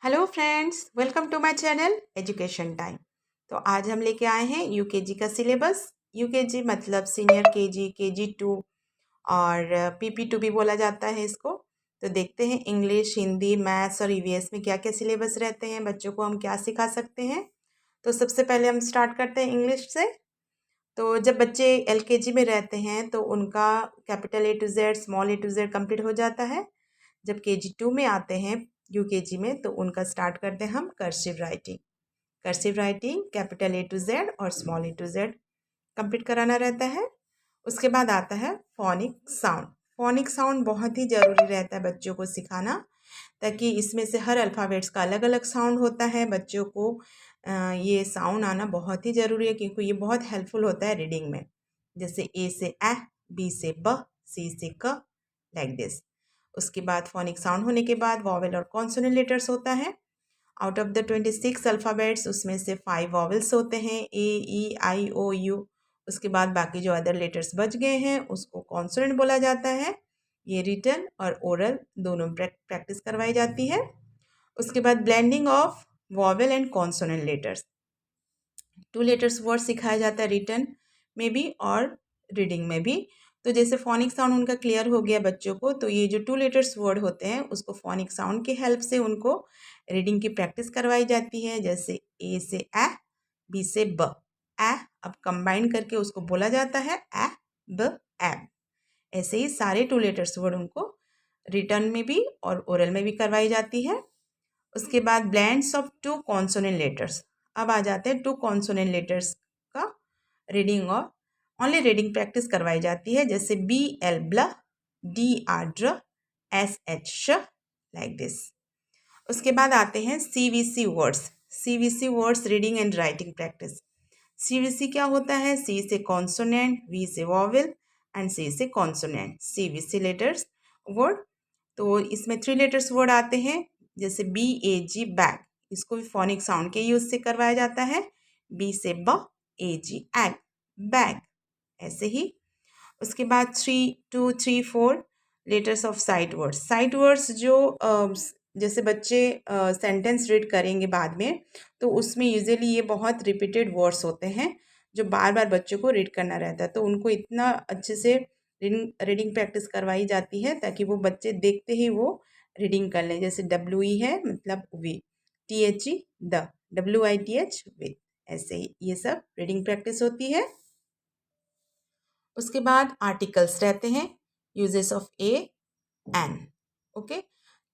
Hello friends, welcome to my channel education time. तो आज हम लेके आए हैं यूकेजी का सिलेबस। यूकेजी मतलब सीनियर केजी, केजी टू और पीपी टू भी बोला जाता है इसको। तो देखते हैं इंग्लिश, हिंदी, मैथ्स और ईवीएस में क्या क्या सिलेबस रहते हैं, बच्चों को हम क्या सिखा सकते हैं। तो सबसे पहले हम स्टार्ट करते हैं इंग्लिश से। तो जब बच्चे एलकेजी में रहते हैं तो उनका capital A to Z, small A to Z complete हो जाता है। जब केजी टू में आते हैं यूकेजी में तो उनका स्टार्ट करते हैं हम cursive writing. Cursive writing capital A to Z और small A to Z complete कराना रहता है। उसके बाद आता है फोनिक साउंड। फोनिक साउंड बहुत ही ज़रूरी रहता है बच्चों को सिखाना, ताकि इसमें से हर अल्फ़ाबेट्स का अलग अलग साउंड होता है। बच्चों को ये साउंड आना बहुत ही ज़रूरी है, क्योंकि ये बहुत हेल्पफुल होता है रीडिंग में। जैसे ए से ए, बी से ब, सी से क, लाइक दिस। उसके बाद फोनिक साउंड होने के बाद वॉवेल और कॉन्सोनेंट लेटर्स होता है। आउट ऑफ द 26 अल्फ़ाबेट्स उसमें से 5 वॉवेल्स होते हैं, ए, ई, आई, ओ, यू। उसके बाद बाकी जो अदर लेटर्स बच गए हैं उसको कॉन्सोनेंट बोला जाता है। ये रिटन और ओरल दोनों प्रैक्टिस करवाई जाती है। उसके बाद blending of vowel and consonant letters, 2 letters word सिखाया जाता है रिटन में भी और रीडिंग में भी। तो जैसे फोनिक साउंड उनका क्लियर हो गया बच्चों को, तो ये जो 2 लेटर्स वर्ड होते हैं उसको फोनिक साउंड की हेल्प से उनको रीडिंग की प्रैक्टिस करवाई जाती है। जैसे ए से ए, बी से ब, ए अब कंबाइन करके उसको बोला जाता है ए, ब, एब। ऐसे ही सारे 2 लेटर्स वर्ड उनको रिटन में भी और ओरल में भी करवाई जाती है। उसके बाद ब्लेंड्स ऑफ 2 कॉन्सोनेंट लेटर्स। अब आ जाते हैं 2 कॉन्सोनेंट लेटर्स का रीडिंग और ओनली रीडिंग प्रैक्टिस करवाई जाती है। जैसे बी एल ब्ल, डी आर ड्र, एस एच श, लाइक दिस। उसके बाद आते हैं CVC words. CVC words reading and writing practice. CVC क्या होता है? सी से कॉन्सोनेंट, वी से वॉवेल एंड सी से कॉन्सोनेंट, सीवीसी लेटर्स वर्ड। तो इसमें 3 लेटर्स वर्ड आते हैं। जैसे बी ए जी, बैग, इसको भी फोनिक साउंड के यूज से करवाया जाता है। बी से ब, ए जी, एग, बैग, ऐसे ही। उसके बाद 3, 2, 3, 4 letters of sight words. Sight words जो जैसे बच्चे सेंटेंस रीड करेंगे बाद में, तो उसमें यूजुअली ये बहुत रिपीटेड वर्ड्स होते हैं जो बार बार बच्चों को रीड करना रहता है। तो उनको इतना अच्छे से रीडिंग प्रैक्टिस करवाई जाती है ताकि वो बच्चे देखते ही वो रीडिंग कर लें। जैसे डब्ल्यू ई है मतलब we, T H E the, W I T H with, ऐसे ही ये सब रीडिंग प्रैक्टिस होती है। उसके बाद आर्टिकल्स रहते हैं, uses of A, an. Okay,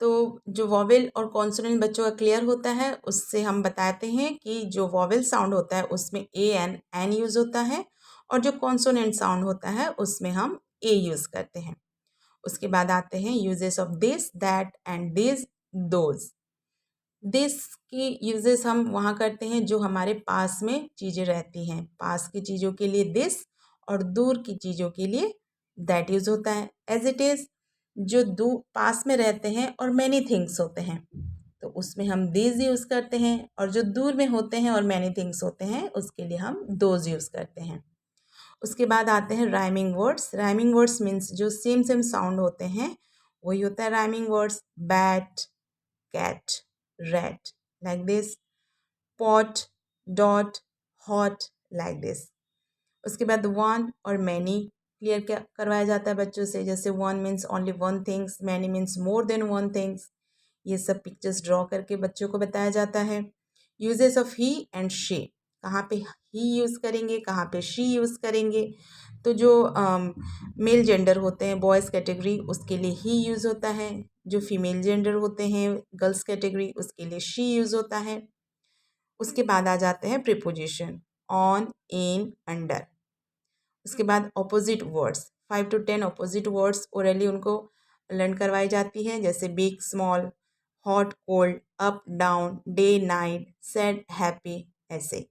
तो जो वॉवेल और कॉन्सोनेंट बच्चों का क्लियर होता है उससे हम बताते हैं कि जो वॉवेल साउंड होता है उसमें ए एन एन यूज़ होता है, और जो कॉन्सोनेंट साउंड होता है उसमें हम ए यूज़ करते हैं। उसके बाद आते हैं uses of this, that and this, those. This की यूजेस हम वहाँ करते हैं जो हमारे पास में चीज़ें रहती हैं। पास की चीज़ों के लिए दिस और दूर की चीज़ों के लिए दैट यूज़ होता है। एज इट इज़ जो दूर पास में रहते हैं और मैनी थिंग्स होते हैं तो उसमें हम दिस यूज़ करते हैं, और जो दूर में होते हैं और मैनी थिंग्स होते हैं उसके लिए हम दोज यूज़ करते हैं। उसके बाद आते हैं rhyming words. Rhyming words means जो सेम सेम साउंड होते हैं वही होता है rhyming words. Bat, cat, rat, like this. Pot, dot, hot, like this. उसके बाद वन और मैनी क्लियर क्या करवाया जाता है बच्चों से। जैसे one means only one things, many means more than one things. ये सब पिक्चर्स ड्रॉ करके बच्चों को बताया जाता है। Uses of he and she, कहाँ पे ही यूज़ करेंगे, कहाँ पे शी यूज़ करेंगे। तो जो मेल जेंडर होते हैं, बॉयज़ कैटेगरी, उसके लिए ही यूज़ होता है। जो फीमेल जेंडर होते हैं, गर्ल्स कैटेगरी, उसके लिए शी यूज़ होता है। उसके बाद आ जाते हैं प्रीपोजिशन, ऑन, इन, अंडर। उसके बाद opposite words, 5 to 10 opposite words orally उनको लर्न करवाई जाती हैं। जैसे big, small, hot, cold, up, down, day, night, sad, happy, ऐसे।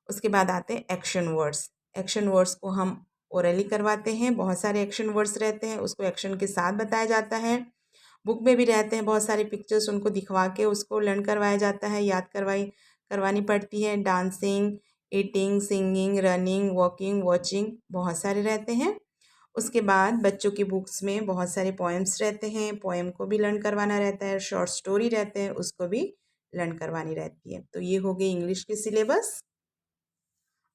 उसके बाद आते हैं एक्शन वर्ड्स। एक्शन वर्ड्स को हम ओरली करवाते हैं। बहुत सारे एक्शन वर्ड्स रहते हैं, उसको एक्शन के साथ बताया जाता है। बुक में भी रहते हैं बहुत सारी पिक्चर्स, उनको दिखवा के उसको लर्न करवाया जाता है, याद करवानी पड़ती है। Dancing, eating, singing, running, walking, watching, बहुत सारे रहते हैं। उसके बाद बच्चों की बुक्स में बहुत सारे पोएम्स रहते हैं, पोएम को भी लर्न करवाना रहता है, शॉर्ट स्टोरी रहते हैं उसको भी लर्न करवानी रहती है। तो ये हो गई इंग्लिश की सिलेबस।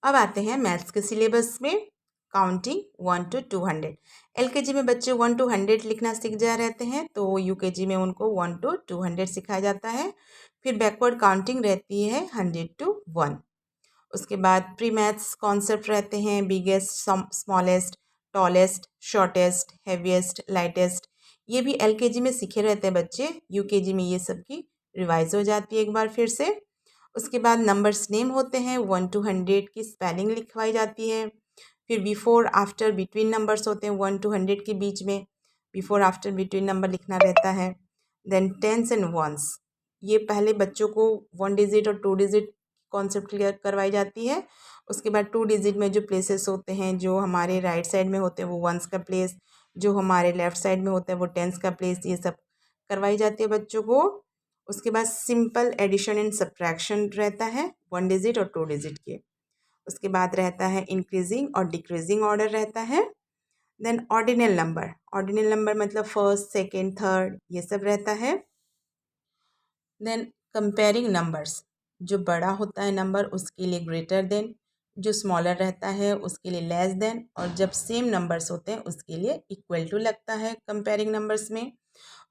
अब आते हैं मैथ्स के सिलेबस में। Counting 1 to 200। एलकेजी में बच्चे 1 to 100 लिखना सीख जा रहते हैं, तो यूकेजी में उनको 1 to 200 सिखाया जाता है। फिर बैकवर्ड काउंटिंग रहती है 100 to 1। उसके बाद प्री मैथ्स कॉन्सेप्ट रहते हैं, biggest, smallest, tallest, shortest, heaviest, lightest. ये भी एलकेजी में सीखे रहते हैं बच्चे, यूकेजी में ये सब की रिवाइज हो जाती है एक बार फिर से। उसके बाद नंबर्स नेम होते हैं, 1 to 100 की स्पेलिंग लिखवाई जाती है। फिर बिफोर आफ्टर बिटवीन नंबर्स होते हैं 1 to 100 के बीच में, बिफोर आफ्टर बिटवीन नंबर लिखना रहता है। देन टेंस एंड वंस, ये पहले बच्चों को 1 डिजिट और 2 डिजिट कॉन्सेप्ट क्लियर करवाई जाती है। उसके बाद 2 डिजिट में जो प्लेसेस होते हैं, जो हमारे राइट साइड में होते हैं वो वंस का प्लेस, जो हमारे लेफ्ट साइड में होता है वो टेंस का प्लेस, ये सब करवाई जाती है बच्चों को। उसके बाद सिंपल एडिशन एंड सब्ट्रैक्शन रहता है 1 डिजिट और 2 डिजिट के। उसके बाद रहता है इंक्रीजिंग और डिक्रीजिंग ऑर्डर रहता है। Then ordinal number, ordinal number मतलब फर्स्ट, सेकेंड, थर्ड, ये सब रहता है। देन कंपेयरिंग नंबर्स, जो बड़ा होता है नंबर उसके लिए ग्रेटर देन, जो स्मॉलर रहता है उसके लिए लेस देन, और जब सेम नंबर्स होते हैं उसके लिए इक्वल टू लगता है कंपेयरिंग नंबर्स में।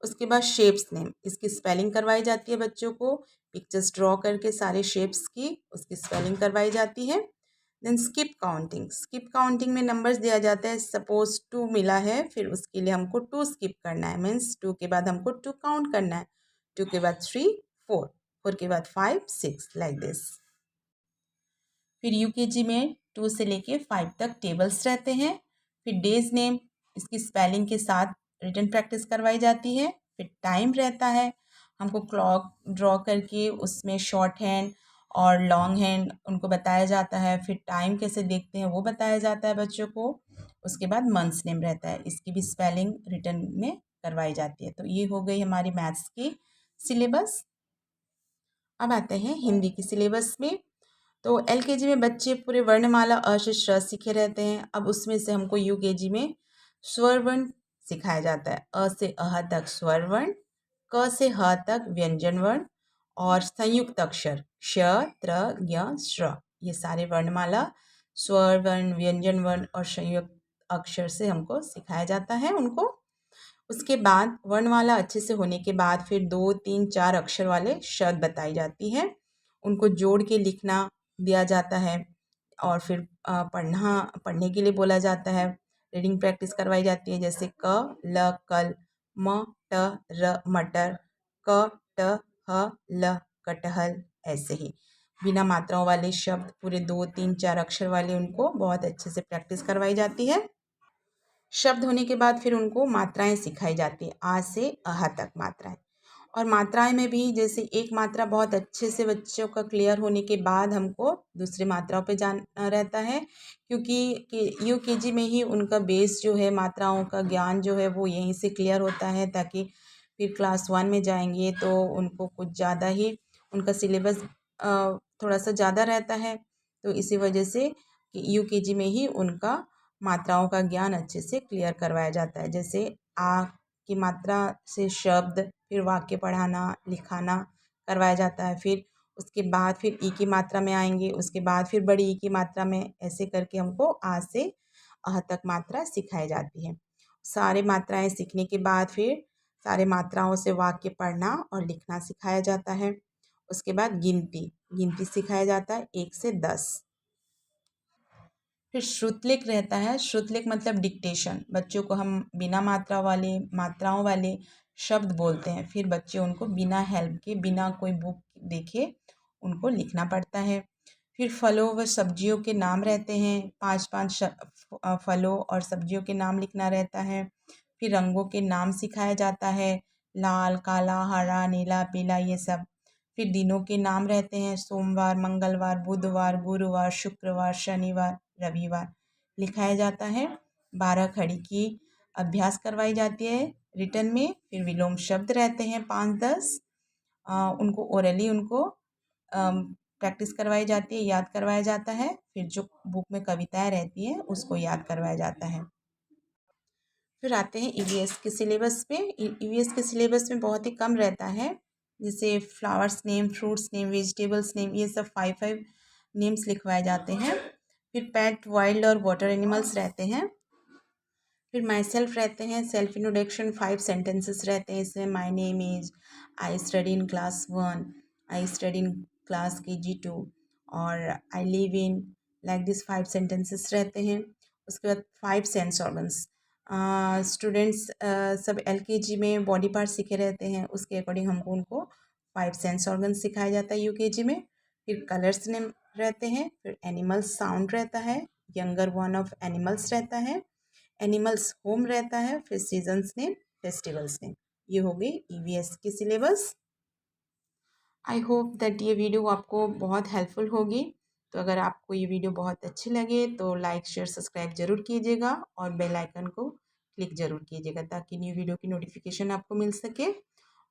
उसके बाद शेप्स नेम, इसकी स्पेलिंग करवाई जाती है बच्चों को, पिक्चर्स ड्रॉ करके सारे शेप्स की उसकी स्पेलिंग करवाई जाती है। Then skip counting, skip counting में नंबर्स दिया जाता है, सपोज 2 मिला है, फिर उसके लिए हमको 2 स्किप करना है, मीन्स 2 के बाद हमको 2 काउंट करना है, 2 के बाद 3, 4, 4 के बाद 5, 6, लाइक दिस। फिर यूकेजी में 2 से लेके 5 तक टेबल्स रहते हैं। फिर डेज नेम, इसकी स्पेलिंग के साथ रिटन प्रैक्टिस करवाई जाती है। फिर टाइम रहता है, हमको क्लॉक ड्रॉ करके उसमें शॉर्ट हैंड और लॉन्ग हैंड उनको बताया जाता है। फिर टाइम कैसे देखते हैं वो बताया जाता है बच्चों को। उसके बाद मंथ्स नेम रहता है, इसकी भी स्पेलिंग रिटन में करवाई जाती है। तो ये हो गई हमारी मैथ्स की सिलेबस। अब आते हैं हिंदी की सिलेबस में। तो एलकेजी में बच्चे पूरे वर्णमाला अ से श सीखे रहते हैं। अब उसमें से हमको यूकेजी में स्वर वर्ण सिखाया जाता है। अ से अह तक स्वर वर्ण, क से ह तक व्यंजन वर्ण, और संयुक्त अक्षर श, त्र, ज्ञ, श्र, ये सारे वर्णमाला स्वर वर्ण, व्यंजन वर्ण और संयुक्त अक्षर से हमको सिखाया जाता है उनको। उसके बाद वर्णमाला अच्छे से होने के बाद फिर 2, 3, 4 अक्षर वाले शब्द बताई जाती है, उनको जोड़ के लिखना दिया जाता है। और फिर पढ़ने के लिए बोला जाता है, रीडिंग प्रैक्टिस करवाई जाती है, जैसे क, ल, कल, म, ट, र, मटर, क, ट, ह, ल, कटहल, ऐसे ही बिना मात्राओं वाले शब्द पूरे 2, 3, 4 अक्षर वाले उनको बहुत अच्छे से प्रैक्टिस करवाई जाती है। शब्द होने के बाद फिर उनको मात्राएं सिखाई जाती है, आ से अह तक मात्राएं। और मात्राएं में भी जैसे एक मात्रा बहुत अच्छे से बच्चों का क्लियर होने के बाद हमको दूसरी मात्राओं पे जाना रहता है, क्योंकि यूकेजी में ही उनका बेस जो है मात्राओं का ज्ञान जो है वो यहीं से क्लियर होता है, ताकि फिर क्लास 1 में जाएंगे तो उनको कुछ ज़्यादा ही उनका सिलेबस थोड़ा सा ज़्यादा रहता है। तो इसी वजह से यूकेजी में ही उनका मात्राओं का ज्ञान अच्छे से क्लियर करवाया जाता है। जैसे आ की मात्रा से शब्द, फिर वाक्य पढ़ाना लिखाना करवाया जाता है। फिर उसके बाद फिर ई की मात्रा में आएंगे, उसके बाद फिर बड़ी ई की मात्रा में, ऐसे करके हमको आ से अह तक मात्रा सिखाई जाती है। सारे मात्राएं सीखने के बाद फिर सारे मात्राओं से वाक्य पढ़ना और लिखना सिखाया जाता है। उसके बाद गिनती गिनती सिखाया जाता है 1 से 10। फिर श्रुतलेख रहता है, श्रुतलेख मतलब डिक्टेशन, बच्चों को हम बिना मात्राओं वाले शब्द बोलते हैं, फिर बच्चे उनको बिना हेल्प के, बिना कोई बुक देखे उनको लिखना पड़ता है। फिर फलों व सब्जियों के नाम रहते हैं, 5-5 फलों और सब्जियों के नाम लिखना रहता है। फिर रंगों के नाम सिखाया जाता है, लाल, काला, हरा, नीला, पीला, ये सब। फिर दिनों के नाम रहते हैं, सोमवार, मंगलवार, बुधवार, गुरुवार, शुक्रवार, शनिवार, रविवार लिखाया जाता है। 12 खड़ी की अभ्यास करवाई जाती है रिटन में। फिर विलोम शब्द रहते हैं 5-10, उनको ओरली उनको प्रैक्टिस करवाई जाती है, याद करवाया जाता है। फिर जो बुक में कविताएं रहती हैं उसको याद करवाया जाता है। फिर आते हैं ईवीएस के सिलेबस पे। ईवीएस के सिलेबस में बहुत ही कम रहता है, जैसे flowers name, fruits name, vegetables name, ये सब 5 नेम्स लिखवाए जाते हैं। फिर पेट, वाइल्ड और वाटर एनिमल्स रहते हैं। फिर माई सेल्फ रहते हैं, सेल्फ इंट्रोडक्शन 5 सेंटेंसेस रहते हैं इसमें। My name is, I study in class 1, I study in class KG 2, और I live in, like this 5 sentences रहते हैं। उसके बाद 5 सेंस ऑर्गन्स। स्टूडेंट्स सब LKG में बॉडी पार्ट सीखे रहते हैं, उसके अकॉर्डिंग हमको उनको 5 सेंस ऑर्गन्स सिखाया जाता है UKG में। फिर कलर्स नेम रहते हैं। फिर एनिमल्स साउंड रहता है, यंगर वन ऑफ एनिमल्स रहता है, एनिमल्स होम रहता है, फिर सीजन्स नेम, फेस्टिवल्स नेम। ये हो गई EVS की सिलेबस। आई होप दैट ये वीडियो आपको बहुत हेल्पफुल होगी। तो अगर आपको ये वीडियो बहुत अच्छी लगे तो लाइक, शेयर, सब्सक्राइब ज़रूर कीजिएगा और बेल आइकन को क्लिक ज़रूर कीजिएगा ताकि न्यू वीडियो की नोटिफिकेशन आपको मिल सके।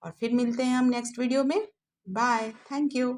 और फिर मिलते हैं हम नेक्स्ट वीडियो में। Bye, thank you.